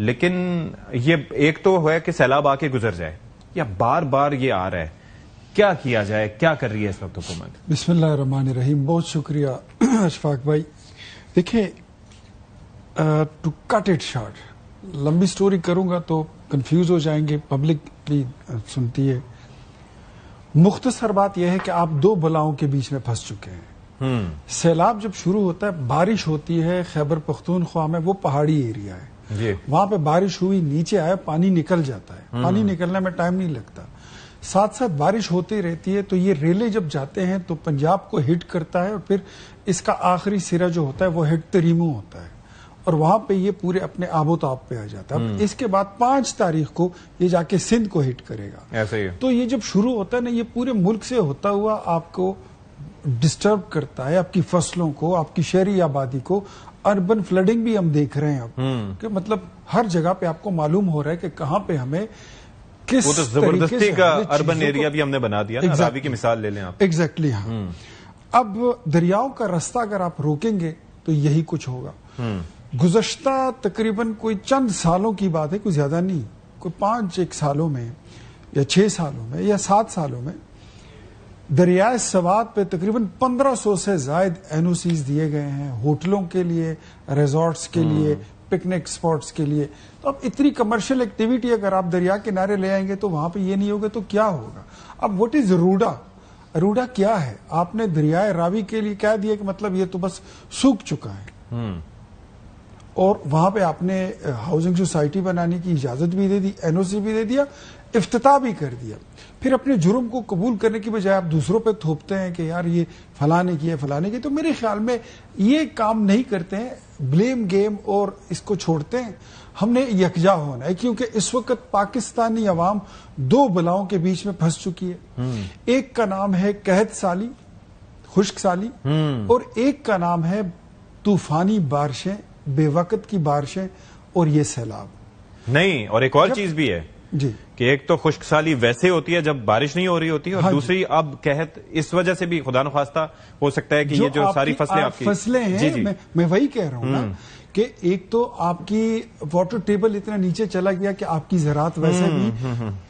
لیکن یہ ایک تو ہے کہ سیلاب آ کے گزر جائے یا بار بار یہ آ رہا ہے, کیا کیا جائے, کیا کر رہی ہے اس وقت حکومت؟ بسم اللہ الرحمن الرحیم. بہت شکریہ اشفاق بھائی. دیکھیں, ٹو کٹ اٹ شارٹ, لمبی سٹوری کروں گا تو کنفیوز ہو جائیں گے, پبلک بھی سنتی ہے. مختصر بات یہ ہے کہ آپ دو بلاؤں کے بیچ میں پھنس چکے ہیں. سیلاب جب شروع ہوتا ہے, بارش ہوتی ہے, خیبر پختونخوا میں وہ پہاڑی ایریا ہے, وہاں پہ بارش ہوئی, نیچے آئے, پانی نکل جاتا ہے, پانی نکلنے میں ٹائم نہیں لگتا, ساتھ ساتھ بارش ہوتی رہتی ہے. تو یہ ریلے جب جاتے ہیں تو پنجاب کو ہٹ کرتا ہے, اور پھر اس کا آخری سرا جو ہوتا ہے وہ ہٹ تریمو ہوتا ہے, اور وہاں پہ یہ پورے اپنے آب و تاب پہ آ جاتا ہے. اب اس کے بعد 5 تاریخ کو یہ جا کے سندھ کو ہٹ کرے گا. ایسے ہی تو یہ جب شروع ہوتا ہے نا, یہ پورے ملک سے ہوتا ہوا آپ کو ڈسٹرب کرتا ہے, آپ کی فصلوں کو, آپ کی شہری آبادی کو. اربن فلڈنگ بھی ہم دیکھ رہے ہیں اب, کہ مطلب ہر جگہ پہ آپ کو معلوم ہو رہا ہے کہ کہاں پہ ہمیں کس وہ تو زبردستی کا اربن ایریا بھی ہم نے بنا دیا نا, راوی کی مثال لے لیں آپ. ایگزیکٹلی, ہاں. اب دریاؤں کا راستہ اگر آپ روکیں گے تو یہی کچھ ہوگا. گزشتہ تقریباً کوئی چند سالوں کی بات ہے, کوئی زیادہ نہیں, کوئی 5 سالوں میں یا 6 سالوں میں یا 7 سالوں میں دریائے سوات پہ تقریباً 1500 سے زائد NOCs دیے گئے ہیں, ہوٹلوں کے لیے, ریزورٹس کے لیے, پکنک سپاٹس کے لیے. تو اب اتنی کمرشل ایکٹیویٹی اگر آپ دریا کنارے لے آئیں گے تو وہاں پہ یہ نہیں ہوگا تو کیا ہوگا؟ اب واٹ از روڈا؟ روڈا کیا ہے؟ آپ نے دریائے راوی کے لیے کہہ دیا کہ مطلب یہ تو بس سوکھ چکا ہے, اور وہاں پہ آپ نے ہاؤسنگ سوسائٹی بنانے کی اجازت بھی دے دی, NOC بھی دے دیا, افتتاح بھی کر دیا. پھر اپنے جرم کو قبول کرنے کی بجائے آپ دوسروں پہ تھوپتے ہیں کہ یار یہ فلاں کی ہے, فلاں کی. تو میرے خیال میں یہ کام نہیں کرتے ہیں, بلیم گیم اور اس کو چھوڑتے ہیں. ہم نے یکجا ہونا ہے, کیونکہ اس وقت پاکستانی عوام 2 بلاؤں کے بیچ میں پھنس چکی ہے. ایک کا نام ہے قحط سالی, خشک سالی, اور ایک کا نام ہے طوفانی بارشیں, بے وقت کی بارشیں, اور یہ سیلاب. نہیں, اور ایک اور چیز بھی ہے جی, کہ ایک تو خشک سالی ویسے ہوتی ہے جب بارش نہیں ہو رہی ہوتی ہے, اور دوسری اب قحط اس وجہ سے بھی خدا نخواستہ ہو سکتا ہے کہ یہ جو ساری فصلیں آپ کی فصلیں ہیں, میں وہی کہہ رہا ہوں نا کہ ایک تو آپ کی واٹر ٹیبل اتنا نیچے چلا گیا کہ آپ کی زراعت ویسے بھی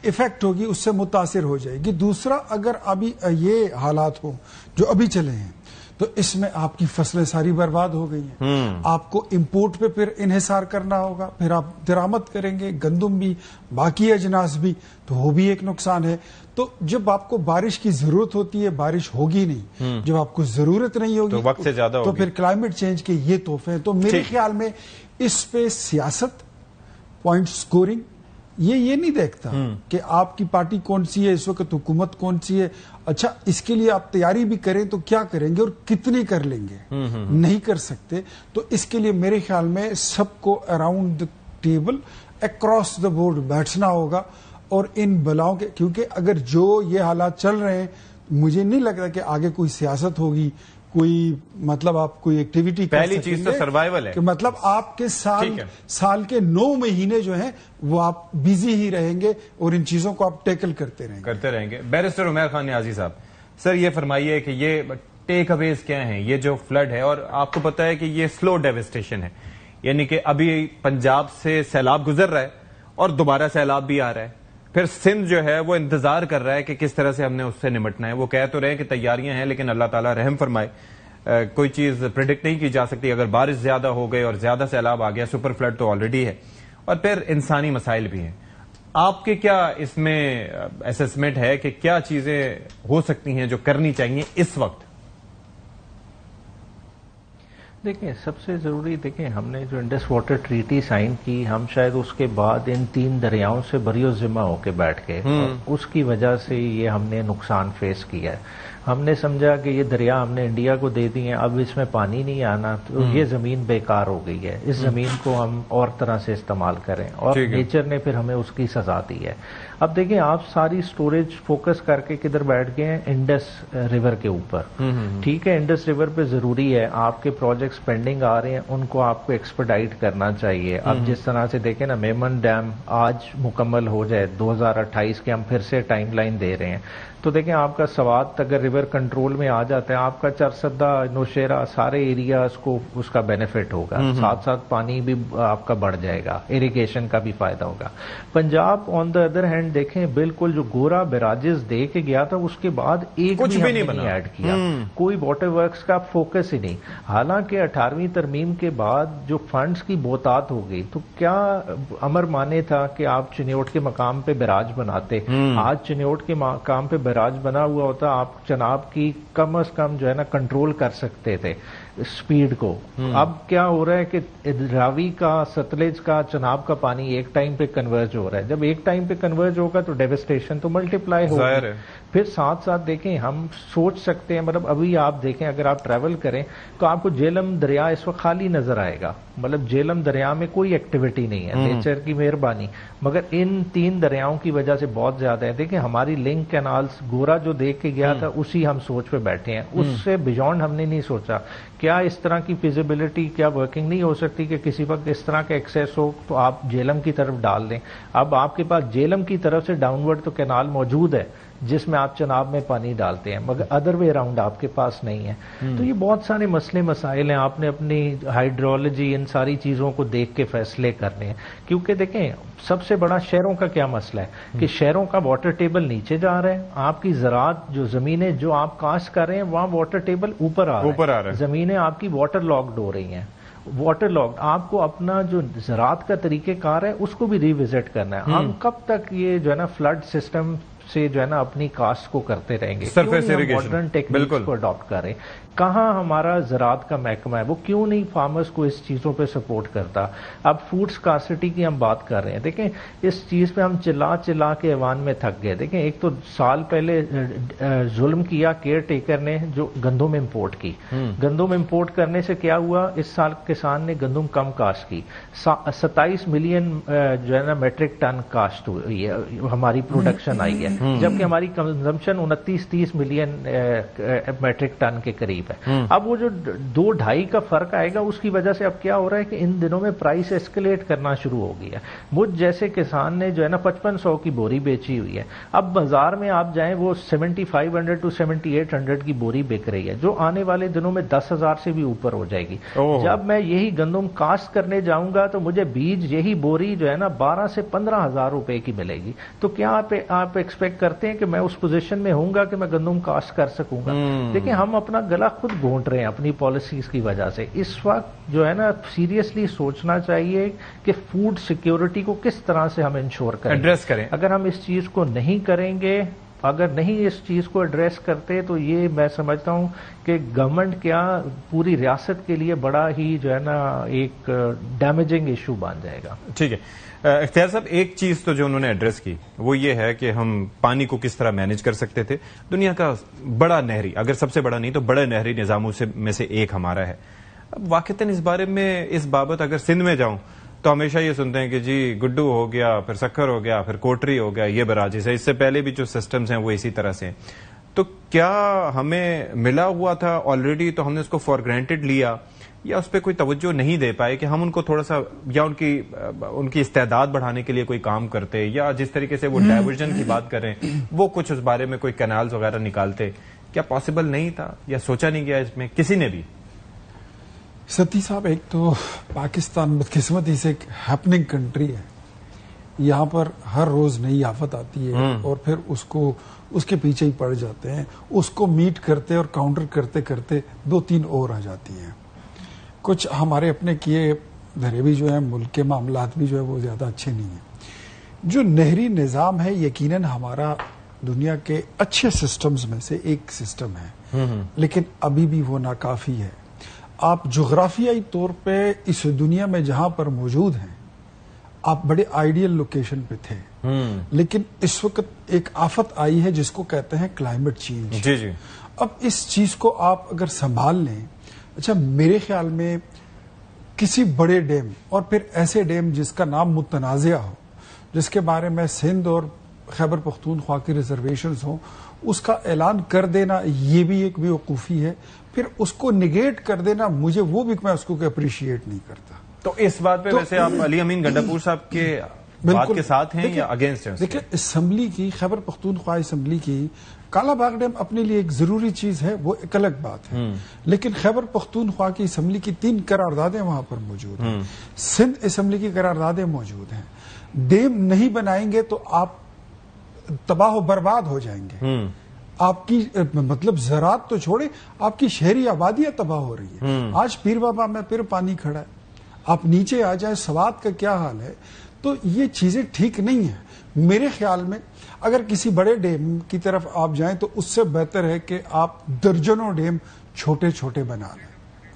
افیکٹ ہوگی, اس سے متاثر ہو جائے گی. دوسرا, اگر ابھی یہ حالات ہوں جو ابھی چلے ہیں تو اس میں آپ کی فصلیں ساری برباد ہو گئی ہیں. آپ کو امپورٹ پہ پھر انحصار کرنا ہوگا, پھر آپ درآمد کریں گے گندم بھی, باقی اجناس بھی, تو وہ بھی ایک نقصان ہے. تو جب آپ کو بارش کی ضرورت ہوتی ہے بارش ہوگی نہیں, جب آپ کو ضرورت نہیں ہوگی تو وقت سے زیادہ ہوگی. تو پھر کلائمیٹ چینج کے یہ تحفے ہیں. تو میرے خیال میں اس پہ سیاست, پوائنٹ سکورنگ, یہ نہیں دیکھتا کہ آپ کی پارٹی کون سی ہے, اس وقت حکومت کون سی ہے. اچھا, اس کے لیے آپ تیاری بھی کریں تو کیا کریں گے اور کتنی کر لیں گے؟ نہیں کر سکتے. تو اس کے لیے میرے خیال میں سب کو around the table across the board بیٹھنا ہوگا, اور ان بلاؤں کے, کیونکہ اگر جو یہ حالات چل رہے ہیں, مجھے نہیں لگتا کہ آگے کوئی سیاست ہوگی, کوئی مطلب آپ کوئی ایکٹیویٹی کر پہلی چیز تو سروائیول ہے کہ مطلب آپ کے سال کے 9 مہینے جو ہیں وہ آپ بیزی ہی رہیں گے, اور ان چیزوں کو آپ ٹیکل کرتے رہیں گے. بیرسٹر عمیر خان نیازی صاحب, سر یہ فرمائیے کہ یہ ٹیک اویز کیا ہیں, یہ جو فلڈ ہے, اور آپ کو پتا ہے کہ یہ سلو ڈیوسٹیشن ہے, یعنی کہ ابھی پنجاب سے سیلاب گزر رہا ہے اور دوبارہ سیلاب بھی آ رہا ہے, پھر سندھ جو ہے وہ انتظار کر رہا ہے کہ کس طرح سے ہم نے اس سے نمٹنا ہے. وہ کہہ تو رہے کہ تیاریاں ہیں, لیکن اللہ تعالیٰ رحم فرمائے, کوئی چیز پریڈکٹ نہیں کی جا سکتی. اگر بارش زیادہ ہو گئی اور زیادہ سیلاب آ گیا, سپر فلڈ تو آلریڈی ہے, اور پھر انسانی مسائل بھی ہیں. آپ کے کیا اس میں اسسمنٹ ہے کہ کیا چیزیں ہو سکتی ہیں جو کرنی چاہیے اس وقت؟ دیکھیں, سب سے ضروری, دیکھیں ہم نے جو انڈس واٹر ٹریٹی سائن کی, ہم شاید اس کے بعد ان 3 دریاؤں سے بری و ذمہ ہو کے بیٹھ گئے, اور اس کی وجہ سے یہ ہم نے نقصان فیس کیا ہے. ہم نے سمجھا کہ یہ دریا ہم نے انڈیا کو دے دی ہیں, اب اس میں پانی نہیں آنا, تو یہ زمین بیکار ہو گئی ہے, اس زمین کو ہم اور طرح سے استعمال کریں, اور نیچر نے پھر ہمیں اس کی سزا دی ہے. اب دیکھیں, آپ ساری سٹوریج فوکس کر کے کدھر بیٹھ گئے ہیں؟ انڈس ریور کے اوپر. ٹھیک ہے, انڈس ریور پہ ضروری ہے, آپ کے پروجیکٹس پینڈنگ آ رہے ہیں, ان کو آپ کو ایکسپیڈائٹ کرنا چاہیے. اب جس طرح سے دیکھیں نا, میمن ڈیم آج مکمل ہو جائے 2028 کے, ہم پھر سے ٹائم لائن دے رہے ہیں, تو دیکھیں آپ کا سوات اگر ریور کنٹرول میں آ جاتا ہے، آپ کا چرسدہ، نوشیرہ، سارے ایریاز کو اس کا بینیفٹ ہوگا، ساتھ ساتھ پانی بھی آپ کا بڑھ جائے گا، اریگیشن کا بھی فائدہ ہوگا۔ پنجاب آن دا ادر ہینڈ دیکھیں بالکل جو گورا بیراجز دے کے گیا تھا اس کے بعد ایک بھی ہم نے نہیں ایڈ کیا، کوئی واٹر ورکس کا فوکس ہی نہیں۔ حالانکہ 18ویں ترمیم کے بعد جو فنڈز کی بہتات ہو گئی تو کیا امر مانے تھا کہ آپ چنیوٹ کے مقام پہ بیراج بناتے، آج چنیوٹ کے مقام پہ بیراج بنا ہوا ہوتا، آپ چناب کی کم از کم جو ہے نا کنٹرول کر سکتے تھے سپیڈ کو۔ اب کیا ہو رہا ہے کہ راوی کا، ستلج کا، چناب کا پانی ایک ٹائم پہ کنورج ہو رہا ہے، جب ایک ٹائم پہ کنورج ہوگا تو ڈیوسٹیشن تو ملٹیپلائی ہوگی۔ پھر ساتھ ساتھ دیکھیں ہم سوچ سکتے ہیں، مطلب ابھی آپ دیکھیں اگر آپ ٹریول کریں تو آپ کو جیلم دریا اس وقت خالی نظر آئے گا، مطلب جیلم دریا میں کوئی ایکٹیویٹی نہیں ہے، نیچر کی مہربانی، مگر ان 3 دریاؤں کی وجہ سے بہت زیادہ ہے۔ دیکھیں ہماری لنک کینالز، گورا جو دیکھ کے گیا تھا اسی ہم سوچ پہ بیٹھے ہیں، اس سے بیونڈ ہم نے نہیں سوچا۔ کیا اس طرح کی فیزیبلٹی، کیا ورکنگ نہیں ہو سکتی کہ کسی وقت اس طرح کا ایکسیس ہو تو آپ جیلم کی طرف ڈال دیں؟ اب آپ کے پاس جیلم کی طرف سے ڈاؤن ورڈ تو کینال موجود ہے جس میں آپ چناب میں پانی ڈالتے ہیں، مگر ادر وے اراؤنڈ آپ کے پاس نہیں ہے۔ تو یہ بہت سارے مسئلے مسائل ہیں، آپ نے اپنی ہائیڈرولوجی ان ساری چیزوں کو دیکھ کے فیصلے کرنے ہیں، کیونکہ دیکھیں سب سے بڑا شہروں کا کیا مسئلہ ہے کہ شہروں کا واٹر ٹیبل نیچے جا رہا ہے، آپ کی زراعت جو زمینیں جو آپ کاشت کر رہے ہیں وہاں واٹر ٹیبل اوپر آ رہا ہے، زمینیں آپ کی واٹر لاکڈ ہو رہی ہیں، واٹر لاکڈ۔ آپ کو اپنا جو زراعت کا طریقہ کار ہے اس کو بھی ریوزٹ کرنا ہے۔ ہم کب تک یہ جو ہے نا فلڈ سسٹم سے جو ہے نا اپنی کاسٹ کو کرتے رہیں گے؟ سرفیس اریگیشن ماڈرن ٹیکنیکس کو اڈاپٹ کریں۔ کہاں ہمارا زراعت کا محکمہ ہے، وہ کیوں نہیں فارمرز کو اس چیزوں پہ سپورٹ کرتا؟ اب فوڈ سکارسٹی کی ہم بات کر رہے ہیں، دیکھیں اس چیز پہ ہم چلا کے ایوان میں تھک گئے۔ دیکھیں ایک تو سال پہلے ظلم کیا کیئر ٹیکر نے جو گندم امپورٹ کی، گندم امپورٹ کرنے سے کیا ہوا، اس سال کسان نے گندم کم کاشت کی، 27 ملین جو ہے نا میٹرک ٹن کاشت ہوئی ہے، ہماری پروڈکشن آئی ہے، جبکہ ہماری کنزمپشن 29-30 ملین میٹرک ٹن کے قریب ہے۔ اب وہ جو 2-2.5 کا فرق آئے گا اس کی وجہ سے اب کیا ہو رہا ہے کہ ان دنوں میں پرائس ایسکلیٹ کرنا شروع ہو گیا ہے۔ مجھ جیسے کسان نے جو ہے نا 5500 کی بوری بیچی ہوئی ہے، اب بازار میں آپ جائیں وہ 7500 to 7800 کی بوری بک رہی ہے، جو آنے والے دنوں میں 10,000 سے بھی اوپر ہو جائے گی۔ جب میں یہی گندم کاشت کرنے جاؤں گا تو مجھے بیج یہی بوری جو ہے نا 12 سے 15,000 روپے کی ملے گی۔ تو کیا آپ ایکسپیکٹ کرتے ہیں کہ میں اس پوزیشن میں ہوں گا کہ میں گندم کاشت کر سکوں گا؟ دیکھیں ہم اپنا گلا خود گھونٹ رہے ہیں اپنی پالیسیز کی وجہ سے۔ اس وقت جو ہے نا سیریسلی سوچنا چاہیے کہ فوڈ سیکیورٹی کو کس طرح سے ہم انشور کریں، ایڈریس کریں۔ اگر ہم اس چیز کو نہیں کریں گے، اگر نہیں اس چیز کو ایڈریس کرتے تو یہ میں سمجھتا ہوں کہ گورنمنٹ کیا پوری ریاست کے لیے بڑا ہی جو ہے نا ایک ڈیمیجنگ ایشو بن جائے گا۔ ٹھیک ہے اختیار صاحب، ایک چیز تو جو انہوں نے ایڈریس کی وہ یہ ہے کہ ہم پانی کو کس طرح مینج کر سکتے تھے۔ دنیا کا بڑا نہری، اگر سب سے بڑا نہیں تو بڑے نہری نظاموں میں سے ایک ہمارا ہے۔ اب واقعتاً اس بارے میں اس بابت اگر سندھ میں جاؤں تو ہمیشہ یہ سنتے ہیں کہ جی گڈو ہو گیا، پھر سکھر ہو گیا، پھر کوٹری ہو گیا، یہ براجز ہے، اس سے پہلے بھی جو سسٹمز ہیں وہ اسی طرح سے ہیں۔ تو کیا ہمیں ملا ہوا تھا آلریڈی تو ہم نے اس کو فار گرانٹیڈ لیا، یا اس پہ کوئی توجہ نہیں دے پائے کہ ہم ان کو تھوڑا سا یا ان کی استعداد بڑھانے کے لیے کوئی کام کرتے، یا جس طریقے سے وہ ڈائیورژن کی بات کریں وہ کچھ اس بارے میں کوئی کینالز وغیرہ نکالتے؟ کیا پاسبل نہیں تھا یا سوچا نہیں گیا اس میں کسی نے بھی؟ ستی صاحب، ایک تو پاکستان بدقسمتی سے ایک ہیپننگ کنٹری ہے، یہاں پر ہر روز نئی آفت آتی ہے اور پھر اس کے پیچھے ہی پڑ جاتے ہیں، اس کو میٹ کرتے اور کاؤنٹر کرتے کرتے 2-3 اور آ جاتی ہیں۔ کچھ ہمارے اپنے کیے دھرے بھی جو ہیں، ملک کے معاملات بھی جو ہے وہ زیادہ اچھے نہیں ہیں۔ جو نہری نظام ہے یقیناً ہمارا دنیا کے اچھے سسٹمز میں سے ایک سسٹم ہے، لیکن ابھی بھی وہ ناکافی ہے۔ آپ جغرافیائی طور پہ اس دنیا میں جہاں پر موجود ہیں آپ بڑے آئیڈیل لوکیشن پہ تھے، لیکن اس وقت ایک آفت آئی ہے جس کو کہتے ہیں کلائمیٹ چینج۔ جی جی، اب اس چیز کو آپ اگر سنبھال لیں، اچھا میرے خیال میں کسی بڑے ڈیم اور پھر ایسے ڈیم جس کا نام متنازع ہو، جس کے بارے میں سندھ اور خیبر پختونخوا کی ریزرویشنز ہوں، اس کا اعلان کر دینا یہ بھی ایک بیوقوفی ہے، پھر اس کو نگیٹ کر دینا مجھے وہ بھی میں اس کو اپریشیٹ نہیں کرتا۔ تو اس بات پہ ویسے آپ علی امین گنڈاپور صاحب کے بات کے ساتھ ہیں یا اگینسٹ ہیں؟ دیکھیں اسمبلی کی، خیبر پختونخوا اسمبلی کی کالا باغ ڈیم اپنے لیے ایک ضروری چیز ہے، وہ ایک الگ بات ہے، لیکن خیبر پختونخوا کی اسمبلی کی 3 قراردادیں وہاں پر موجود ہیں، سندھ اسمبلی کی قراردادیں موجود ہیں. ڈیم نہیں بنائیں گے تو آپ تباہ و برباد ہو جائیں گے. آپ کی مطلب زراعت تو چھوڑے، آپ کی شہری آبادیاں تباہ ہو رہی ہے. آج پیر بابا میں پھر پانی کھڑا ہے، آپ نیچے آ جائیں سوات کا کیا حال ہے. تو یہ چیزیں ٹھیک نہیں ہیں. میرے خیال میں اگر کسی بڑے ڈیم کی طرف آپ جائیں تو اس سے بہتر ہے کہ آپ درجنوں ڈیم چھوٹے چھوٹے بنا لیں.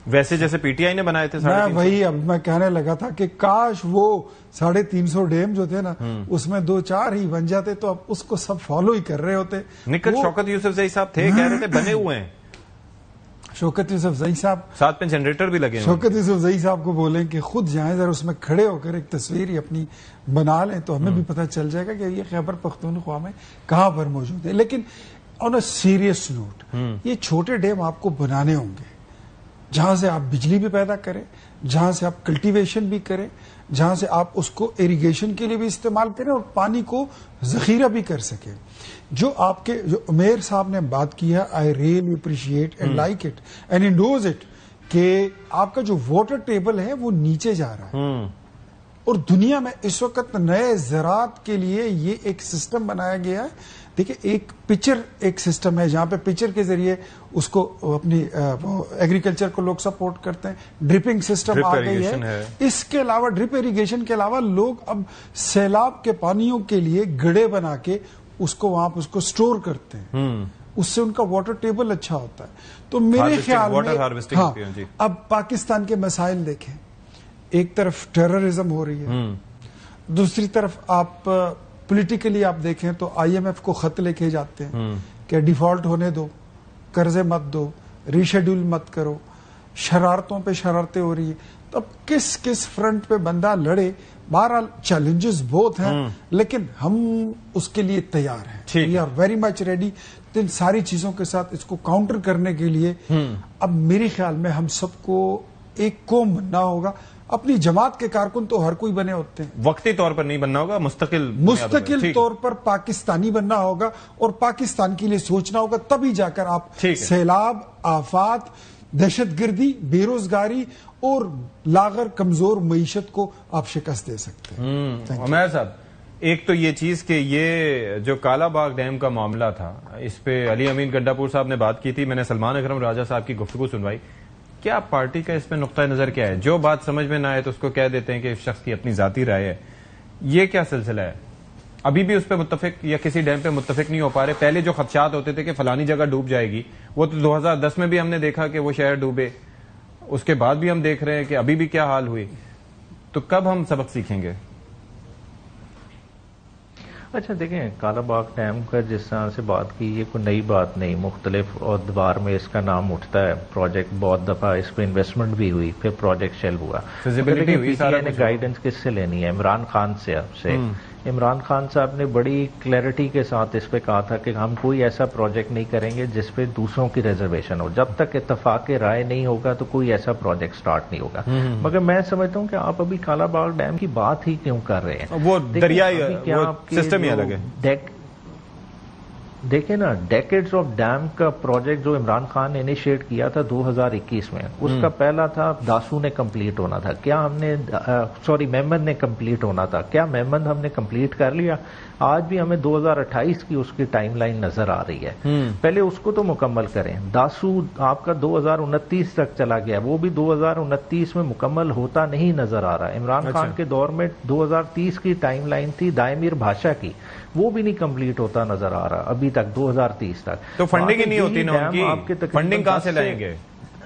ویسے جیسے پی ٹی آئی نے بنائے تھے. میں وہی اب میں کہنے لگا تھا کہ کاش وہ 350 ڈیم جو تھے نا اس میں 2-4 ہی بن جاتے تو اب اس کو سب فالو ہی کر رہے ہوتے. نکٹ شوکت یوسف زئی صاحب تھے، کہہ رہے تھے بنے ہوئے ہیں. شوکت یوسف زئی صاحب ساتھ میں جنریٹر بھی لگے. شوکت یوسف زئی صاحب کو بولیں کہ خود جائیں ذرا اس میں کھڑے ہو کر ایک تصویر ہی اپنی بنا لیں تو ہمیں بھی پتہ چل جائے گا کہ یہ خیبر پختونخوا میں کہاں پر موجود ہے. لیکن آن اے سیریس نوٹ یہ چھوٹے ڈیم آپ کو بنانے ہوں گے جہاں سے آپ بجلی بھی پیدا کریں، جہاں سے آپ کلٹیویشن بھی کریں، جہاں سے آپ اس کو اریگیشن کے لیے بھی استعمال کریں اور پانی کو ذخیرہ بھی کر سکیں. جو آپ کے جو عمیر صاحب نے بات کی ہے، I really appreciate and like it and endorse it کہ آپ کا جو واٹر ٹیبل ہے وہ نیچے جا رہا ہے. اور دنیا میں اس وقت نئے زراعت کے لیے یہ ایک سسٹم بنایا گیا ہے. دیکھیں ایک پچر ایک سسٹم ہے جہاں پہ پچر کے ذریعے اس کو اپنی ایگریکلچر کو لوگ سپورٹ کرتے ہیں. ڈرپنگ سسٹم آ گئی ہے. اس کے علاوہ ڈرپ اریگیشن کے علاوہ لوگ اب سیلاب کے پانیوں کے لیے گڑھے بنا کے اس کو وہاں پہ اس کو سٹور کرتے ہیں. اس سے ان کا واٹر ٹیبل اچھا ہوتا ہے. تو میرے خیال میں ہاں اب پاکستان کے مسائل دیکھیں، ایک طرف ٹیررزم ہو رہی ہے، دوسری طرف آپ پولیٹیکلی آپ دیکھیں تو آئی ایم ایف کو خط لے کے جاتے ہیں کہ ڈیفالٹ ہونے دو، قرضے مت دو، ری شیڈول مت کرو، شرارتوں پہ شرارتیں ہو رہی ہیں. تو اب کس فرنٹ پہ بندہ لڑے؟ بہرحال چیلنجز بہت ہیں لیکن ہم اس کے لیے تیار ہیں. We are very much ready ان ساری چیزوں کے ساتھ اس کو کاؤنٹر کرنے کے لیے. اب میرے خیال میں ہم سب کو ایک قوم بننا ہوگا. اپنی جماعت کے کارکن تو ہر کوئی بنے ہوتے ہیں، وقتی طور پر نہیں بننا ہوگا، مستقل طور پر پاکستانی بننا ہوگا اور پاکستان کے لیے سوچنا ہوگا. تبھی جا کر آپ سیلاب، آفات، دہشت گردی، بے روزگاری اور لاغر کمزور معیشت کو آپ شکست دے سکتے ہیں. عمیر صاحب، ایک تو یہ چیز کہ یہ جو کالا باغ ڈیم کا معاملہ تھا اس پہ علی امین گڈا پور صاحب نے بات کی تھی، میں نے سلمان اکرم راجہ صاحب کی گفتگو سنوائی. کیا پارٹی کا اس پہ نقطہ نظر کیا ہے؟ جو بات سمجھ میں نہ آئے تو اس کو کہہ دیتے ہیں کہ اس شخص کی اپنی ذاتی رائے ہے. یہ کیا سلسلہ ہے؟ ابھی بھی اس پہ متفق یا کسی ڈیم پہ متفق نہیں ہو پا رہے؟ پہلے جو خدشات ہوتے تھے کہ فلانی جگہ ڈوب جائے گی، وہ تو 2010 میں بھی ہم نے دیکھا کہ وہ شہر ڈوبے. اس کے بعد بھی ہم دیکھ رہے ہیں کہ ابھی بھی کیا حال ہوئی. تو کب ہم سبق سیکھیں گے؟ اچھا دیکھیں، کالا باغ ڈیم کا جس طرح سے بات کی، یہ کوئی نئی بات نہیں، مختلف ادوار میں اس کا نام اٹھتا ہے. پروجیکٹ بہت دفعہ اس پہ انویسٹمنٹ بھی ہوئی، پھر پروجیکٹ شیل ہوا. پی ٹی آئی نے گائیڈنس کس سے لینی ہے؟ عمران خان سے. عمران خان صاحب نے بڑی کلیئرٹی کے ساتھ اس پہ کہا تھا کہ ہم کوئی ایسا پروجیکٹ نہیں کریں گے جس پہ دوسروں کی ریزرویشن ہو. جب تک اتفاق رائے نہیں ہوگا تو کوئی ایسا پروجیکٹ سٹارٹ نہیں ہوگا. مگر میں سمجھتا ہوں کہ آپ ابھی کالا باغ ڈیم کی بات ہی کیوں کر رہے ہیں؟ وہ دریائی سسٹم ہی الگ ہے. دیکھیں نا، ڈیکیڈز آف ڈیم کا پروجیکٹ جو عمران خان نے انیشیٹ کیا تھا 2021 میں، اس کا پہلا تھا داسو نے کمپلیٹ ہونا تھا. کیا ہم نے میمند نے کمپلیٹ ہونا تھا، کیا میمند ہم نے کمپلیٹ کر لیا؟ آج بھی ہمیں 2028 کی اس کی ٹائم لائن نظر آ رہی ہے. پہلے اس کو تو مکمل کریں. داسو آپ کا 2029 تک چلا گیا، وہ بھی 2029 میں مکمل ہوتا نہیں نظر آ رہا ہے. عمران خان کے دور میں 2030 کی ٹائم لائن تھی دائمیر بھاشا کی، وہ بھی نہیں کمپلیٹ ہوتا نظر آ رہا ابھی تک 2030 تک. تو فنڈنگ ہی نہیں ہوتی نا ان کی، فنڈنگ کہاں سے لائیں گے؟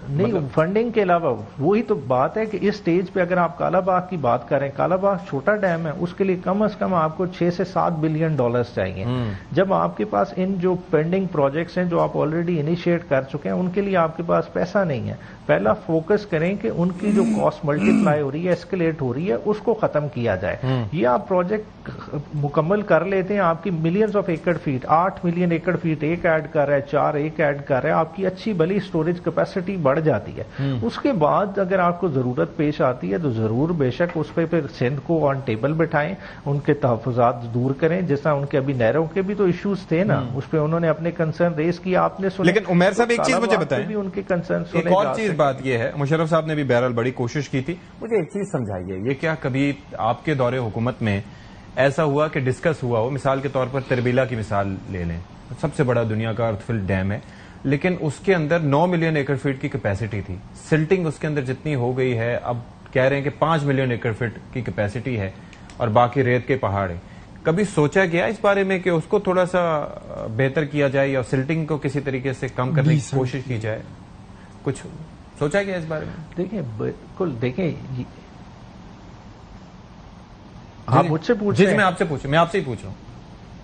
نہیں، فنڈنگ کے علاوہ وہی تو بات ہے کہ اس سٹیج پہ اگر آپ کالا باغ کی بات کریں، کالا باغ چھوٹا ڈیم ہے، اس کے لیے کم از کم آپ کو 6 سے 7 بلین ڈالرز چاہیے. جب آپ کے پاس ان جو پینڈنگ پروجیکٹس ہیں جو آپ آلریڈی انیشیٹ کر چکے ہیں، ان کے لیے آپ کے پاس پیسہ نہیں ہے. پہلا فوکس کریں کہ ان کی جو کاسٹ ملٹی پلائی ہو رہی ہے، ایسکلیٹ ہو رہی ہے، اس کو ختم کیا جائے. یہ آپ پروجیکٹ مکمل کر لیتے ہیں، آپ کی millions of acre feet, 8 million acre feet ایک ایڈ کر رہا ہے، 4 ایک ایڈ کر رہا ہے، آپ کی اچھی بلی سٹوریج کیپیسٹی بڑھ بڑھ جاتی ہے. اس کے بعد اگر آپ کو ضرورت پیش آتی ہے تو ضرور بے شک اس پہ پھر سندھ کو آن ٹیبل بٹھائیں, ان کے تحفظات دور کریں. جیسا ان کے ابھی نہروں کے بھی تو ایشوز تھے نا, اس پہ انہوں نے اپنے کنسرن ریز کیا, آپ نے سنا. لیکن عمیر صاحب ایک چیز مجھے بتائیں, بھی ان کے کنسرن ایک اور چیز بات یہ ہے, مشرف صاحب نے بھی بہرحال بڑی کوشش کی تھی, مجھے ایک چیز سمجھائیے, یہ کیا کبھی آپ کے دور حکومت میں ایسا ہوا کہ ڈسکس ہوا ہو, مثال کے طور پر تربیلا کی مثال لے لیں, سب سے بڑا دنیا کا ارتھ فل ڈیم ہے, لیکن اس کے اندر 9 ملین ایکڑ فٹ کی کیپیسٹی تھی, سلٹنگ اس کے اندر جتنی ہو گئی ہے اب کہہ رہے ہیں کہ 5 ملین ایکڑ فٹ کی کیپیسٹی ہے اور باقی ریت کے پہاڑ ہیں. کبھی سوچا گیا اس بارے میں کہ اس کو تھوڑا سا بہتر کیا جائے یا سلٹنگ کو کسی طریقے سے کم کرنے کی کوشش کی جائے؟ کچھ سوچا گیا اس بارے میں؟ دیکھیں بالکل, دیکھیں آپ مجھ سے پوچھ رہے ہیں, میں آپ سے پوچھوں, میں آپ سے ہی پوچھ رہا ہوں.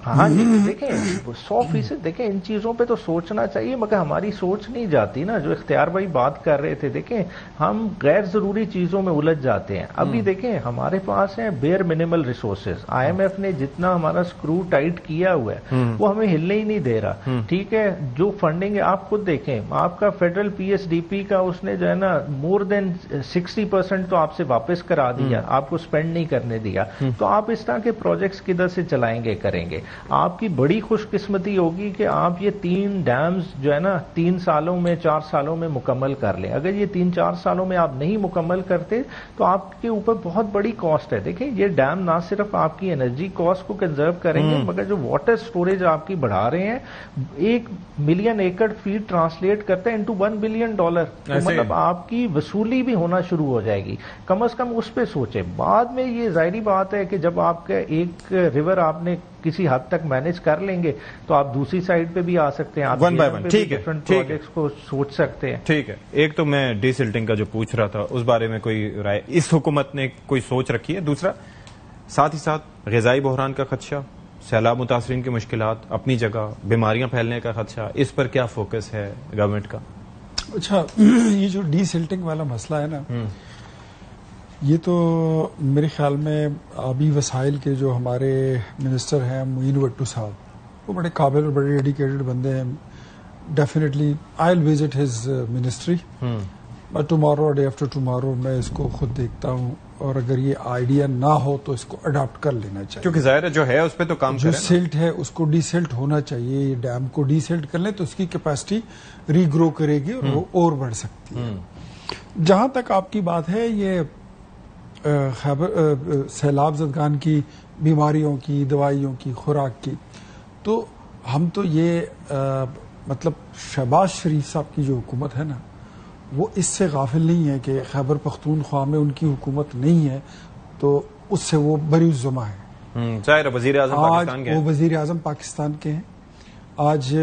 ہاں دیکھیں 100% دیکھیں ان چیزوں پہ تو سوچنا چاہیے, مگر ہماری سوچ نہیں جاتی نا. جو اختیار بھائی بات کر رہے تھے, دیکھیں ہم غیر ضروری چیزوں میں الجھ جاتے ہیں. ابھی دیکھیں ہمارے پاس ہیں بیئر منیمل ریسورسز, IMF نے جتنا ہمارا سکرو ٹائٹ کیا ہوا ہے وہ ہمیں ہلنے ہی نہیں دے رہا. ٹھیک ہے, جو فنڈنگ ہے آپ خود دیکھیں, آپ کا فیڈرل PSDP کا اس نے جو ہے نا مور دین 60% تو آپ سے واپس کرا دیا, آپ کو اسپینڈ نہیں کرنے دیا. تو آپ اس طرح کے پروجیکٹس کدھر سے چلائیں گے, کریں گے؟ آپ کی بڑی خوش قسمتی ہوگی کہ آپ یہ 3 ڈیمز جو ہے نا 3 سالوں میں 4 سالوں میں مکمل کر لیں. اگر یہ 3-4 سالوں میں آپ نہیں مکمل کرتے تو آپ کے اوپر بہت بڑی کاسٹ ہے. دیکھیں یہ ڈیم نہ صرف آپ کی انرجی کاسٹ کو کنزرو کریں گے, مگر جو واٹر سٹوریج آپ کی بڑھا رہے ہیں, 1 ملین ایکڑ فیٹ ٹرانسلیٹ کرتے ہیں انٹو $1 بلین. تو مطلب آپ کی وصولی بھی ہونا شروع ہو جائے گی. کم از کم اس پہ سوچیں. بعد میں یہ ظاہری بات ہے کہ جب آپ کا ایک ریور آپ نے کسی حد تک مینج کر لیں گے تو آپ دوسری سائڈ پہ بھی آ سکتے ہیں, آپ ڈفرنٹ پروجیکٹس کو سوچ سکتے ہیں. ٹھیک ہے, ایک تو میں ڈی سلٹنگ کا جو پوچھ رہا تھا اس بارے میں کوئی رائے اس حکومت نے کوئی سوچ رکھی ہے؟ دوسرا ساتھ ہی ساتھ غذائی بحران کا خدشہ, سیلاب متاثرین کی مشکلات اپنی جگہ, بیماریاں پھیلنے کا خدشہ, اس پر کیا فوکس ہے گورنمنٹ کا؟ اچھا, یہ جو ڈی سلٹنگ والا مسئلہ ہے نا, یہ تو میرے خیال میں آبی وسائل کے جو ہمارے منسٹر ہیں معین وٹو صاحب, وہ بڑے قابل اور بڑے ڈیڈیکیٹڈ بندے ہیں. Definitely I will visit his ministry, but tomorrow day after tomorrow میں اس کو خود دیکھتا ہوں, اور اگر یہ آئیڈیا نہ ہو تو اس کو اڈاپٹ کر لینا چاہیے, کیونکہ ظاہر جو ہے اس پہ تو کام جو سلٹ ہے اس کو ڈی سلٹ ہونا چاہیے. یہ ڈیم کو ڈی سلٹ کر لیں تو اس کی کیپیسٹی ری گرو کرے گی اور وہ اور بڑھ سکتی ہے. جہاں تک آپ کی بات ہے یہ سیلاب زدگان کی بیماریوں کی, دوائیوں کی, خوراک کی, تو ہم تو یہ مطلب شہباز شریف صاحب کی جو حکومت ہے نا, وہ اس سے غافل نہیں ہے کہ خیبر پختونخوا میں ان کی حکومت نہیں ہے تو اس سے وہ بری الزما ہے. ظاہر وزیر اعظم پاکستان کے, وہ وزیر اعظم پاکستان کے ہیں. آج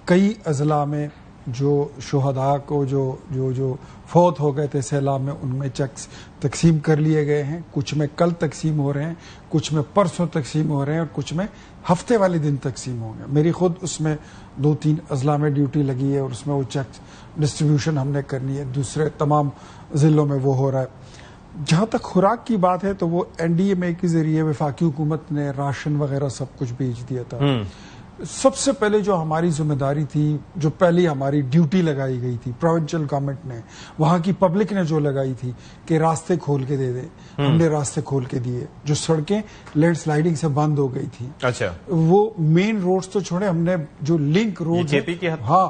کئی اضلاع میں جو شہداء کو جو فوت ہو گئے تھے سیلاب میں, ان میں چیکس تقسیم کر لیے گئے ہیں. کچھ میں کل تقسیم ہو رہے ہیں, کچھ میں پرسوں تقسیم ہو رہے ہیں, اور کچھ میں ہفتے والے دن تقسیم ہوں گے. میری خود اس میں 2-3 اضلاع میں ڈیوٹی لگی ہے اور اس میں وہ چیکس ڈسٹریبیوشن ہم نے کرنی ہے. دوسرے تمام ضلعوں میں وہ ہو رہا ہے. جہاں تک خوراک کی بات ہے تو وہ NDMA کے ذریعے وفاقی حکومت نے راشن وغیرہ سب کچھ بھیج دیا تھا. سب سے پہلے جو ہماری ذمہ داری تھی, جو پہلی ہماری ڈیوٹی لگائی گئی تھی پروونشل گورنمنٹ نے, وہاں کی پبلک نے جو لگائی تھی کہ راستے کھول کے دے دیں, ہم نے راستے کھول کے دیے. جو سڑکیں لینڈ سلائڈنگ سے بند ہو گئی تھی, اچھا وہ مین روڈز تو چھوڑے, ہم نے جو لنک روڈ ہاں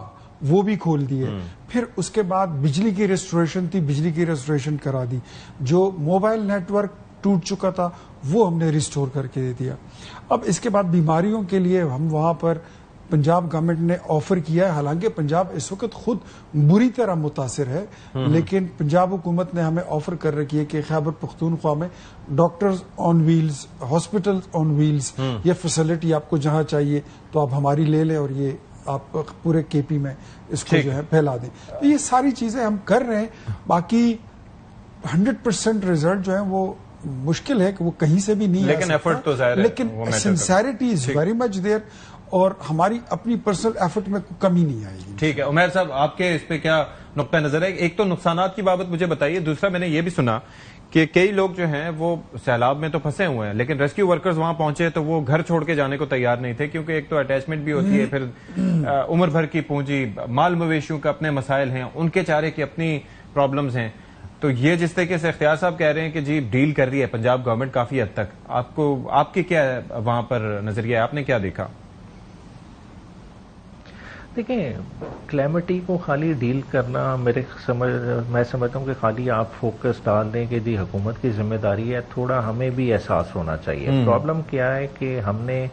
وہ بھی کھول دیے. پھر اس کے بعد بجلی کی ریسٹوریشن تھی, بجلی کی ریسٹوریشن کرا دی. جو موبائل نیٹ ورک ٹوٹ چکا تھا وہ ہم نے ریسٹور کر کے دے دیا. اب اس کے بعد بیماریوں کے لیے ہم وہاں پر پنجاب گورنمنٹ نے آفر کیا ہے, حالانکہ پنجاب اس وقت خود بری طرح متاثر ہے, لیکن پنجاب حکومت نے ہمیں آفر کر رکھی ہے کہ خیبر پختونخوا میں ڈاکٹرز آن ویلز, ہاسپٹل آن ویلز, یہ فیسلٹی آپ کو جہاں چاہیے تو آپ ہماری لے لیں اور یہ آپ پورے KP میں اس کو جو ہے پھیلا دیں. یہ ساری چیزیں ہم کر رہے ہیں. باقی 100% ریزلٹ جو ہے وہ مشکل ہے کہ وہ کہیں سے بھی نہیں, لیکن ایفرٹ تو ظاہر ہے, لیکن sincerity is very much there, اور ہماری اپنی پرسنل ایفرٹ میں کمی نہیں آئے گی. ٹھیک ہے عمیر صاحب, آپ کے اس پہ کیا نقطہ نظر ہے؟ ایک تو نقصانات کی بابت مجھے بتائیے, دوسرا میں نے یہ بھی سنا کہ کئی لوگ جو ہیں وہ سیلاب میں تو پھنسے ہوئے ہیں، لیکن ریسکیو ورکرز وہاں پہنچے تو وہ گھر چھوڑ کے جانے کو تیار نہیں تھے، کیونکہ ایک تو اٹیچمنٹ بھی ہوتی ہے، پھر عمر بھر کی پونجی، مال مویشیوں کا اپنے مسائل ہیں، ان کے چارے کی اپنی پرابلمز ہیں. تو یہ جس طریقے سے اختیار صاحب کہہ رہے ہیں کہ جی ڈیل کر رہی ہے پنجاب گورنمنٹ کافی حد تک، آپ کی کیا وہاں پر نظریہ ہے، آپ نے کیا دیکھا؟ دیکھیں، کلیمٹی کو خالی ڈیل کرنا میں سمجھتا ہوں کہ خالی آپ فوکس ڈال دیں کہ جی حکومت کی ذمہ داری ہے، تھوڑا ہمیں بھی احساس ہونا چاہیے. پرابلم کیا ہے کہ ہم نے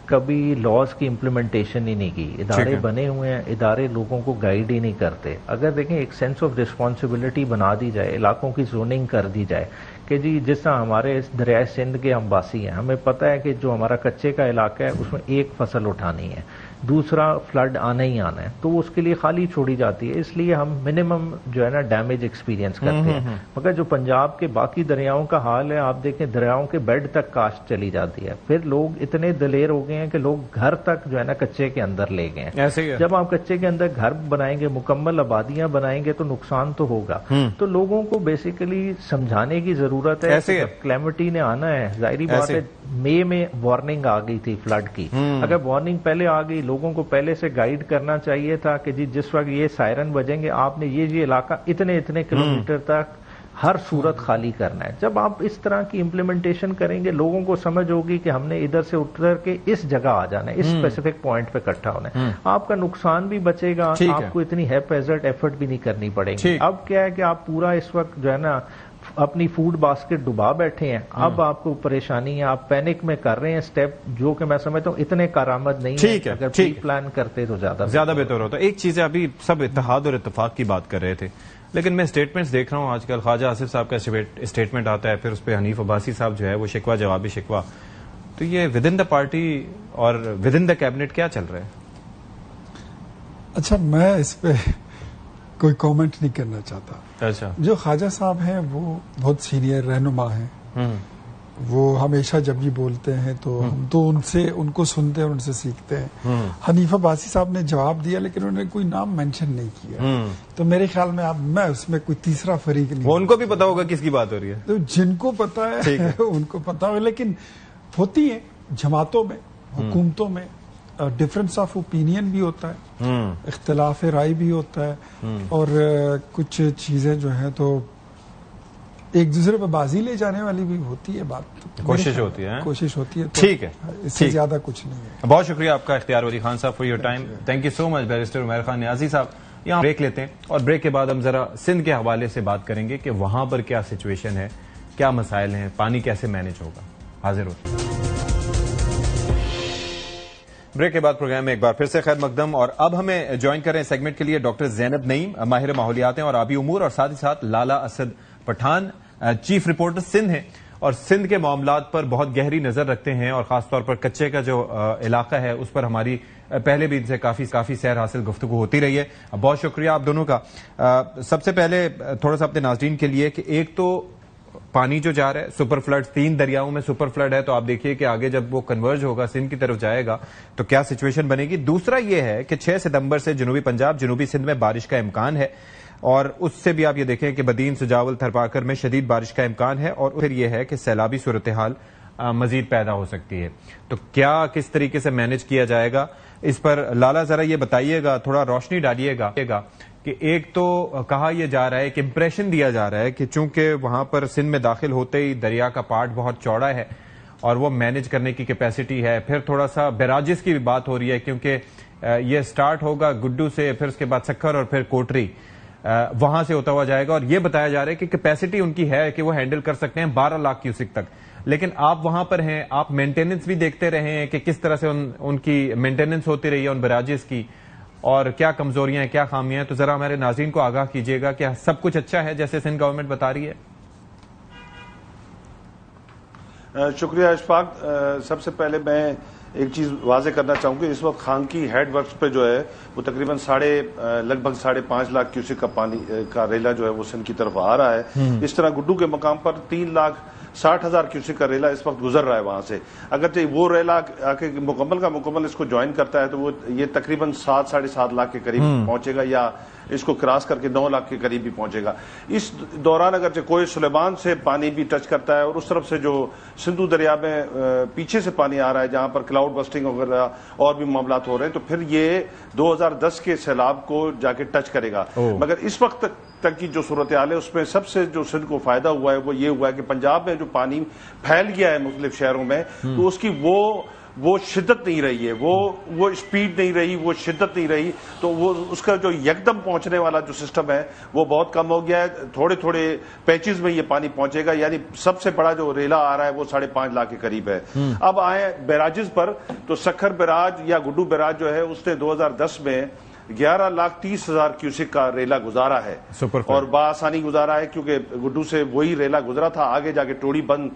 کبھی لاز کی امپلیمنٹیشن ہی نہیں کی. ادارے بنے ہوئے ہیں، ادارے لوگوں کو گائیڈ ہی نہیں کرتے. اگر دیکھیں ایک سینس آف رسپانسبلٹی بنا دی جائے، علاقوں کی زوننگ کر دی جائے کہ جی جس طرح ہمارے دریائے سندھ کے ہم باسی ہیں، ہمیں پتہ ہے کہ جو ہمارا کچے کا علاقہ ہے اس میں ایک فصل اٹھانی ہے، دوسرا فلڈ آنا ہی آنا ہے، تو اس کے لیے خالی چھوڑی جاتی ہے. اس لیے ہم منیمم جو ہے نا ڈیمیج ایکسپیرینس کرتے ہیں. مگر جو پنجاب کے باقی دریاؤں کا حال ہے، آپ دیکھیں دریاؤں کے بیڈ تک کاشت چلی جاتی ہے. پھر لوگ اتنے دلیر ہو گئے ہیں کہ لوگ گھر تک جو ہے نا کچے کے اندر لے گئے ہیں. جب آپ کچے کے اندر گھر بنائیں گے، مکمل آبادیاں بنائیں گے تو نقصان تو ہوگا. تو لوگوں کو بیسیکلی سمجھانے کی ضرورت ہے. کلیمٹی نے آنا ہے، ظاہری بات ہے مئی میں وارننگ آ گئی تھی فلڈ کی. اگر وارننگ پہلے آ گئی، لوگوں کو پہلے سے گائیڈ کرنا چاہیے تھا کہ جی جس وقت یہ سائرن بجیں گے آپ نے یہ علاقہ اتنے کلومیٹر تک ہر صورت خالی کرنا ہے. جب آپ اس طرح کی امپلیمنٹیشن کریں گے، لوگوں کو سمجھ ہوگی کہ ہم نے ادھر سے اتر کے اس جگہ آ جانا ہے، اس اسپیسیفک پوائنٹ پہ اکٹھا ہونا ہے. آپ کا نقصان بھی بچے گا، آپ کو اتنی ہیپیزرٹ ایفرٹ بھی نہیں کرنی پڑے گی. اب کیا ہے کہ آپ پورا اس وقت جو ہے نا اپنی فوڈ باسکٹ ڈبا بیٹھے ہیں. اب آپ کو پریشانی ہے، آپ پینک میں کر رہے ہیں اسٹیپ، جو کہ میں سمجھتا ہوں اتنے کارآمد نہیں ہے. اگر پری پلان کرتے تو زیادہ بہتر ہوتا. ایک چیز ہے، ابھی سب اتحاد اور اتفاق کی بات کر رہے تھے، لیکن میں اسٹیٹمنٹس دیکھ رہا ہوں آج کل. خواجہ آصف صاحب کا اسٹیٹمنٹ آتا ہے، پھر اس پہ حنیف عباسی صاحب جو ہے وہ شکوہ جوابی شکوہ. تو یہ ود ان دا پارٹی اور ود ان دا کیبنٹ کیا چل رہا ہے؟ اچھا، میں اس پہ کوئی کامنٹ نہیں کرنا چاہتا. اچھا، جو خواجہ صاحب ہیں وہ بہت سینئر رہنما ہیں. وہ ہمیشہ جب بھی بولتے ہیں تو ہم تو ان کو سنتے ہیں اور ان سے سیکھتے ہیں. حنیف عباسی صاحب نے جواب دیا لیکن انہوں نے کوئی نام مینشن نہیں کیا. تو میرے خیال میں میں اس میں کوئی تیسرا فریق نہیں. ان کو بھی پتا ہوگا کس کی بات ہو رہی ہے. تو جن کو پتا ہے ان کو پتا ہوگا. لیکن ہوتی ہے جماعتوں میں، حکومتوں میں ڈفرنس آف اوپینین بھی ہوتا ہے، اختلاف رائے بھی ہوتا ہے، اور کچھ چیزیں جو ہیں تو ایک دوسرے پہ بازی لے جانے والی بھی ہوتی ہے. بات کوشش ہوتی ہے. ٹھیک ہے، اس سے زیادہ کچھ نہیں ہے. بہت شکریہ آپ کا اختیار Wali Khan sahab for your time. Thank you so much barrister Umair Khan Niazi sahab. یہاں بریک لیتے ہیں اور بریک کے بعد ہم ذرا سندھ کے حوالے سے بات کریں گے کہ وہاں پر کیا سچویشن ہے، کیا مسائل ہیں، پانی کیسے مینج ہوگا. حاضر ہوتے ہیں. بریک کے بعد پروگرام میں ایک بار پھر سے خیر مقدم. اور اب ہمیں جوائن کریں سیگمنٹ کے لیے ڈاکٹر زینب نعیم، ماہر ماحولیات ہیں اور آبی امور، اور ساتھ ہی ساتھ لالا اسد پٹھان، چیف رپورٹر سندھ ہیں اور سندھ کے معاملات پر بہت گہری نظر رکھتے ہیں، اور خاص طور پر کچے کا جو علاقہ ہے اس پر ہماری پہلے بھی ان سے کافی سیر حاصل گفتگو ہوتی رہی ہے. بہت شکریہ آپ دونوں کا. سب سے پہلے تھوڑا سا اپنے ناظرین کے لیے کہ ایک تو پانی جو جا رہا ہے سپر فلڈ، 3 دریاؤں میں سپر فلڈ ہے، تو آپ دیکھیے کہ آگے جب وہ کنورج ہوگا سندھ کی طرف جائے گا تو کیا سچویشن بنے گی. دوسرا یہ ہے کہ 6 ستمبر سے جنوبی پنجاب، جنوبی سندھ میں بارش کا امکان ہے، اور اس سے بھی آپ یہ دیکھیں کہ بدین، سجاول، تھرپاکر میں شدید بارش کا امکان ہے، اور پھر یہ ہے کہ سیلابی صورتحال مزید پیدا ہو سکتی ہے. تو کیا کس طریقے سے مینج کیا جائے گا، اس پر لالا ذرا یہ بتائیے گا، تھوڑا روشنی ڈالیے گا کہ ایک تو کہا یہ جا رہا ہے کہ امپریشن دیا جا رہا ہے کہ چونکہ وہاں پر سندھ میں داخل ہوتے ہی دریا کا پارٹ بہت چوڑا ہے اور وہ مینج کرنے کی کیپیسٹی ہے. پھر تھوڑا سا بیراجز کی بھی بات ہو رہی ہے کیونکہ یہ سٹارٹ ہوگا گڈو سے، پھر اس کے بعد سکھر اور پھر کوٹری، وہاں سے ہوتا ہوا جائے گا، اور یہ بتایا جا رہا ہے کہ کیپیسٹی ان کی ہے کہ وہ ہینڈل کر سکتے ہیں 12 لاکھ کیوسک تک. لیکن آپ وہاں پر ہیں، آپ مینٹیننس بھی دیکھتے رہے ہیں کہ کس طرح سے ان کی مینٹیننس ہوتی رہی ہے ان بیراجز کی، اور کیا کمزوریاں ہیں، کیا خامیاں ہیں. تو ذرا ہمارے ناظرین کو آگاہ کیجیے گا کہ سب کچھ اچھا ہے جیسے سندھ گورنمنٹ بتا رہی ہے. شکریہ اشفاق. سب سے پہلے میں ایک چیز واضح کرنا چاہوں گی، اس وقت خانقی ہیڈ ورکس پہ جو ہے وہ تقریباً لگ بھگ 5.5 لاکھ کیوسک کا پانی کا ریلا جو ہے وہ سندھ کی طرف آ رہا ہے. اس طرح گڈو کے مقام پر 3,60,000 کیوسک کا ریلا اس وقت گزر رہا ہے وہاں سے. اگرچہ وہ ریلا آ کے مکمل کا مکمل اس کو جوائن کرتا ہے تو وہ یہ تقریباً 7-7.5 لاکھ کے قریب پہنچے گا، یا اس کو کراس کر کے 9 لاکھ کے قریب بھی پہنچے گا. اس دوران اگرچہ کوئی سلیمان سے پانی بھی ٹچ کرتا ہے اور اس طرف سے جو سندھو دریا میں پیچھے سے پانی آ رہا ہے جہاں پر کلاؤڈ بسٹنگ وغیرہ اور بھی معاملات ہو رہے ہیں تو پھر یہ 2010 کے سیلاب کو جا کے ٹچ کرے گا. مگر اس وقت تک کی جو صورتحال ہے اس میں سب سے جو سندھ کو فائدہ ہوا ہے وہ یہ ہوا ہے کہ پنجاب میں جو پانی پھیل گیا ہے مختلف شہروں میں تو اس کی وہ شدت نہیں رہی ہے, وہ اسپیڈ نہیں رہی, وہ شدت نہیں رہی, تو وہ اس کا جو یکدم پہنچنے والا جو سسٹم ہے وہ بہت کم ہو گیا ہے. تھوڑے تھوڑے پیچز میں یہ پانی پہنچے گا. یعنی سب سے بڑا جو ریلا آ رہا ہے وہ 5.5 لاکھ کے قریب ہے. اب آئے بیراجز پر تو سکھر بیراج یا گڈو بیراج جو ہے اس نے 2010 میں 11,30,000 کیوسک کا ریلا گزارا ہے اور بآسانی گزارا ہے کیونکہ گڈو سے وہی ریلا گزرا تھا. آگے جا کے ٹوڑی بند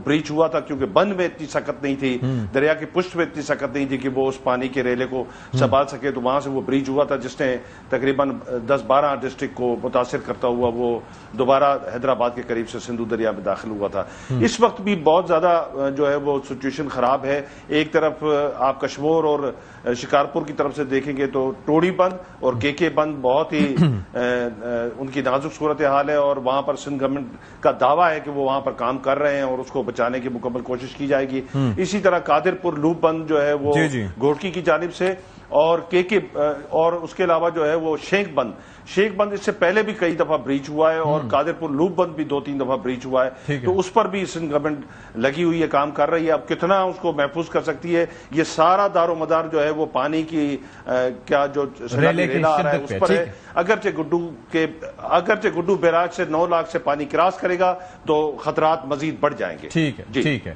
بریچ ہوا تھا کیونکہ بند میں اتنی سخت نہیں تھی, دریا کی پشت میں اتنی سخت نہیں تھی کہ وہ اس پانی کے ریلے کو سنبھال سکے, تو وہاں سے وہ بریچ ہوا تھا جس نے تقریباً 10-12 ڈسٹرکٹ کو متاثر کرتا ہوا وہ دوبارہ حیدرآباد کے قریب سے سندھو دریا میں داخل ہوا تھا. اس وقت بھی بہت زیادہ جو ہے وہ سچویشن خراب ہے. ایک طرف آپ کشمور اور شکارپور کی طرف سے دیکھیں گے تو ٹوڑی بند اور کے بند بہت ہی ان کی نازک صورتحال ہے اور وہاں پر سندھ گورنمنٹ کا دعویٰ ہے کہ وہ وہاں پر کام کر رہے ہیں اور اس کو بچانے کی مکمل کوشش کی جائے گی. اسی طرح قادر پور لوپ بند جو ہے وہ گھوٹکی کی جانب سے اور اور اس کے علاوہ جو ہے وہ شیخ بند اس سے پہلے بھی کئی دفعہ بریچ ہوا ہے اور قادر پور لوپ بند بھی 2-3 دفعہ بریچ ہوا ہے, تو اس پر بھی سندھ گورنمنٹ لگی ہوئی ہے, کام کر رہی ہے. اب کتنا اس کو محفوظ کر سکتی ہے یہ سارا دار و مدار جو ہے وہ پانی کی کیا جو ریلا آ رہا ہے اس پر ہے. اگرچہ گڈو بیراج سے 9 لاکھ سے پانی کراس کرے گا تو خطرات مزید بڑھ جائیں گے. ٹھیک ہے.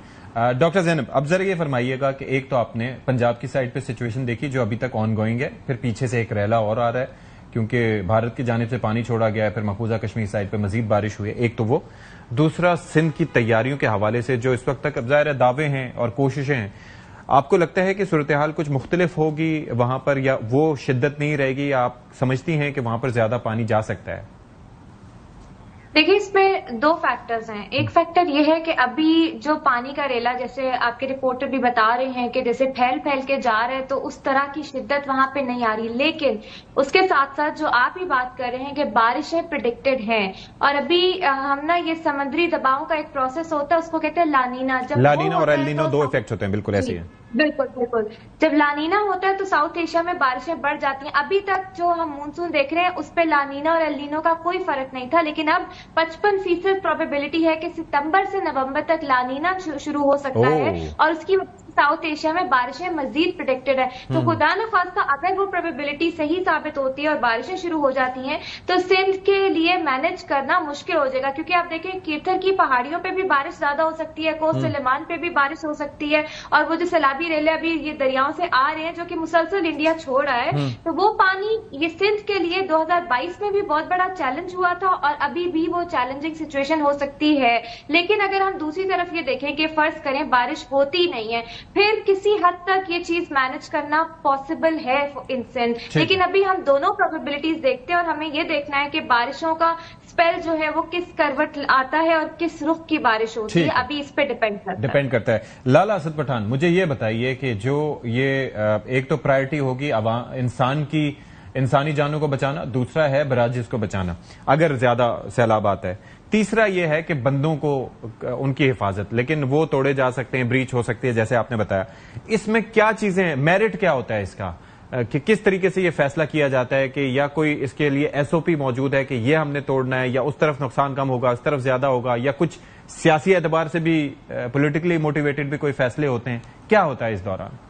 ڈاکٹر زینب اب ذرا یہ فرمائیے گا کہ ایک تو آپ نے پنجاب کی سائڈ پہ سچویشن دیکھی جو ابھی تک آن گوئنگ ہے, پھر پیچھے سے ایک ریلا اور آ رہا ہے کیونکہ بھارت کی جانب سے پانی چھوڑا گیا ہے, پھر مقبوضہ کشمیر سائڈ پہ مزید بارش ہوئی ہے. ایک تو وہ, دوسرا سندھ کی تیاریوں کے حوالے سے جو اس وقت تک اب ظاہر دعوے ہیں اور کوششیں ہیں, آپ کو لگتا ہے کہ صورتحال کچھ مختلف ہوگی وہاں پر یا وہ شدت نہیں رہے گی, یا آپ سمجھتی ہیں کہ وہاں پر زیادہ پانی جا سکتا ہے؟ دیکھیں اس میں 2 فیکٹرز ہیں. ایک فیکٹر یہ ہے کہ ابھی جو پانی کا ریلا جیسے آپ کے رپورٹر بھی بتا رہے ہیں کہ جیسے پھیل کے جا رہے ہیں تو اس طرح کی شدت وہاں پہ نہیں آ رہی, لیکن اس کے ساتھ ساتھ جو آپ ہی بات کر رہے ہیں کہ بارشیں پریڈکٹڈ ہیں اور ابھی ہم نا یہ سمندری دباؤ کا ایک پروسیس ہوتا ہے اس کو کہتے ہیں لانینا. جب لانینا اور ایل نینو 2 افیکٹس ہوتے ہیں, بالکل ایسے ہی ہیں. بالکل. جب لانینا ہوتا ہے تو ساؤتھ ایشیا میں بارشیں بڑھ جاتی ہیں. ابھی تک جو ہم مونسون دیکھ رہے ہیں اس پہ لانینا اور ایل نینو کا کوئی فرق نہیں تھا, لیکن اب 55% پروبیبلٹی ہے کہ ستمبر سے نومبر تک لانینا شروع ہو سکتا ہے اور اس کی ساؤتھ ایشیا میں بارشیں مزید پریڈکٹڈ ہے. تو خدا نخواستہ اگر وہ پروبیبلٹی صحیح ثابت ہوتی ہے اور بارشیں شروع ہو جاتی ہیں تو سندھ کے لیے مینج کرنا مشکل ہو جائے گا, کیونکہ آپ دیکھیں کیتھر کی پہاڑیوں پہ بھی بارش زیادہ ہو سکتی ہے, کوسٹ سلیمان پہ بھی بارش ہو سکتی ہے, اور وہ جو سیلابی ریلے ابھی یہ دریاؤں سے آ رہے ہیں جو کہ مسلسل انڈیا چھوڑ رہا ہے, تو وہ پانی یہ سندھ کے لیے 2022 میں بھی بہت بڑا چیلنج ہوا تھا اور ابھی بھی وہ چیلنجنگ سچویشن ہو سکتی ہے. لیکن اگر ہم دوسری طرف یہ دیکھیں کہ فرض کریں بارش ہوتی نہیں ہے, پھر کسی حد تک یہ چیز مینج کرنا پاسبل ہے ان سندھ, لیکن ابھی ہم دونوں پروبیبلٹیز دیکھتے ہیں اور ہمیں یہ دیکھنا ہے کہ بارشوں کا اسپیل جو ہے وہ کس کروٹ آتا ہے اور کس رخ کی بارش ہوتی ہے, ابھی اس پہ ڈیپینڈ کرتا ہے. لالا اسد پٹھان, مجھے یہ بتائیے کہ جو یہ ایک تو پرائرٹی ہوگی انسانی جانوں کو بچانا, دوسرا ہے براجز کو بچانا اگر زیادہ سیلاب آتا ہے, تیسرا یہ ہے کہ بندوں کو ان کی حفاظت, لیکن وہ توڑے جا سکتے ہیں, بریچ ہو سکتی ہے جیسے آپ نے بتایا. اس میں کیا چیزیں ہیں, میرٹ کیا ہوتا ہے اس کا, کہ کس طریقے سے یہ فیصلہ کیا جاتا ہے کہ یا کوئی اس کے لیے SOP موجود ہے کہ یہ ہم نے توڑنا ہے, یا اس طرف نقصان کم ہوگا اس طرف زیادہ ہوگا, یا کچھ سیاسی اعتبار سے بھی پولیٹیکلی موٹیویٹڈ بھی کوئی فیصلے ہوتے ہیں, کیا ہوتا ہے اس دوران؟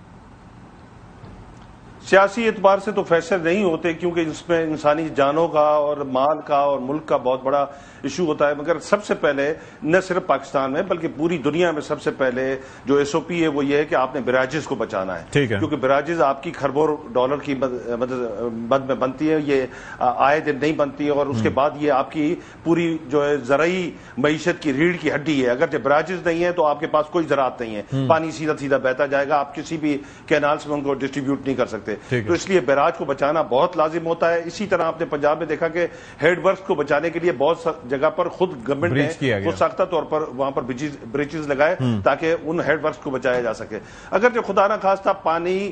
سیاسی اعتبار سے تو فیصلے نہیں ہوتے کیونکہ اس میں انسانی جانوں کا اور مال کا اور ملک کا بہت بڑا ایشو ہوتا ہے. مگر سب سے پہلے نہ صرف پاکستان میں بلکہ پوری دنیا میں سب سے پہلے جو SOP ہے وہ یہ ہے کہ آپ نے براجز کو بچانا ہے, کیونکہ براجز آپ کی کھربوں ڈالر کی مد میں بنتی ہے, یہ آئے دن نہیں بنتی ہے, اور اس کے بعد یہ آپ کی پوری جو ہے زرعی معیشت کی ریڑھ کی ہڈی ہے. اگر براجز نہیں ہے تو آپ کے پاس کوئی زراعت نہیں ہے, پانی سیدھا بہتا جائے گا, آپ کسی بھی کینالز میں ان کو ڈسٹریبیوٹ نہیں کر سکتے. تو اس لیے بیراج کو بچانا بہت لازم ہوتا ہے. اسی طرح آپ نے پنجاب میں دیکھا کہ ہیڈ ورکس کو بچانے کے لیے بہت جگہ پر خود گورنمنٹ نے خود ساختہ طور پر وہاں پر بریچز لگائے تاکہ ان ہیڈ ورکس کو بچایا جا سکے. اگر جو خدا نہ خواستہ پانی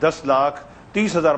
10,30,000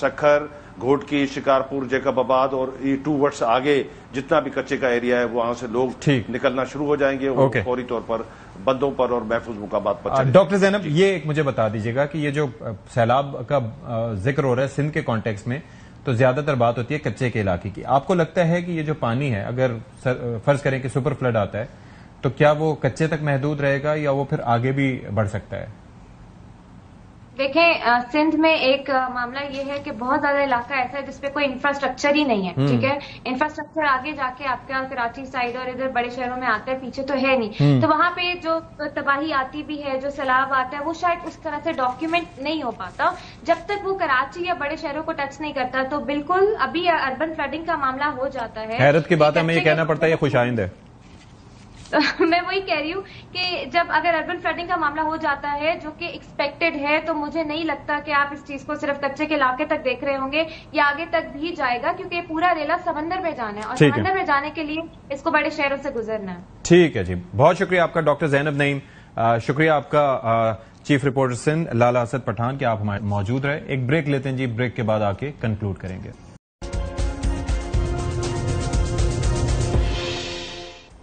سکھر, گھوٹکی, شکارپور, جیکب آباد اور یہ 2 ورڈز آگے جتنا بھی کچے کا ایریا ہے وہاں سے لوگ نکلنا شروع ہو جائیں گے اور فوری طور پر بندوں پر اور محفوظ مقامات پر. ڈاکٹر زینب, یہ ایک مجھے بتا دیجیے گا کہ یہ جو سیلاب کا ذکر ہو رہا ہے سندھ کے کانٹیکس میں, تو زیادہ تر بات ہوتی ہے کچے کے علاقے کی. آپ کو لگتا ہے کہ یہ جو پانی ہے اگر فرض کریں کہ سپر فلڈ آتا ہے تو کیا وہ کچے تک محدود رہے گا یا وہ پھر آگے بھی بڑھ سکتا ہے؟ دیکھیں, سندھ میں ایک معاملہ یہ ہے کہ بہت زیادہ علاقہ ایسا ہے جس پہ کوئی انفراسٹرکچر ہی نہیں ہے. ٹھیک ہے, انفراسٹرکچر آگے جا کے آپ کا کراچی سائڈ اور ادھر بڑے شہروں میں آتا ہے, پیچھے تو ہے نہیں. تو وہاں پہ جو تباہی آتی بھی ہے, جو سیلاب آتا ہے, وہ شاید اس طرح سے ڈاکیومنٹ نہیں ہو پاتا جب تک وہ کراچی یا بڑے شہروں کو ٹچ نہیں کرتا. تو بالکل ابھی اربن فلڈنگ کا معاملہ ہو جاتا ہے. حیرت کی بات ہے, ہمیں یہ کہنا پڑتا ہے یہ خوش آئند ہے. میں وہی کہہ رہی ہوں کہ جب اگر اربن فلڈنگ کا معاملہ ہو جاتا ہے جو کہ ایکسپیکٹڈ ہے, تو مجھے نہیں لگتا کہ آپ اس چیز کو صرف کچے کے علاقے تک دیکھ رہے ہوں گے, یہ آگے تک بھی جائے گا کیونکہ پورا ریلا سمندر میں جانا ہے اور سمندر میں جانے کے لیے اس کو بڑے شہروں سے گزرنا ہے. ٹھیک ہے جی, بہت شکریہ آپ کا ڈاکٹر زینب نعیم. شکریہ آپ کا چیف رپورٹر سندھ لالا اسد پٹھان کہ آپ ہمارے موجود رہے. ایک بریک لیتے ہیں جی, بریک کے بعد آ کے کنکلوڈ کریں گے.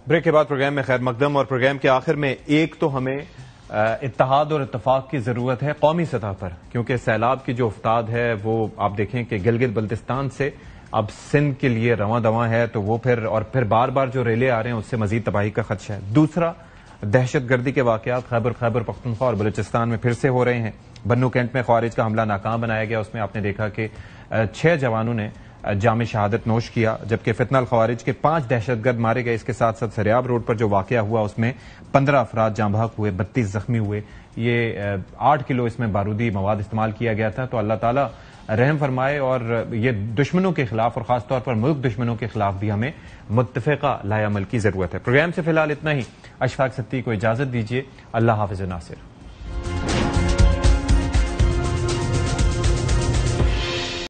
بریک کے بعد پروگرام میں خیر مقدم, اور پروگرام کے آخر میں ایک تو ہمیں اتحاد اور اتفاق کی ضرورت ہے قومی سطح پر, کیونکہ سیلاب کی جو افتاد ہے وہ آپ دیکھیں کہ گلگت بلتستان سے اب سندھ کے لیے رواں دواں ہے, تو وہ پھر بار بار جو ریلے آ رہے ہیں اس سے مزید تباہی کا خدشہ ہے. دوسرا, دہشت گردی کے واقعات خیبر پختونخوا اور بلوچستان میں پھر سے ہو رہے ہیں. بنو کینٹ میں خوارج کا حملہ ناکام بنایا گیا, اس میں آپ نے دیکھا کہ 6 جوانوں نے جام شہادت نوش کیا, جبکہ فتنہ الخوارج کے 5 دہشت گرد مارے گئے. اس کے ساتھ ساتھ سریاب روڈ پر جو واقعہ ہوا اس میں 15 افراد جاں بحق ہوئے, 32 زخمی ہوئے. یہ 8 کلو اس میں بارودی مواد استعمال کیا گیا تھا. تو اللہ تعالیٰ رحم فرمائے, اور یہ دشمنوں کے خلاف اور خاص طور پر ملک دشمنوں کے خلاف بھی ہمیں متفقہ لائے عمل کی ضرورت ہے. پروگرام سے فی الحال اتنا ہی. اشفاق ستی کو اجازت دیجیے. اللہ حافظ ناصر.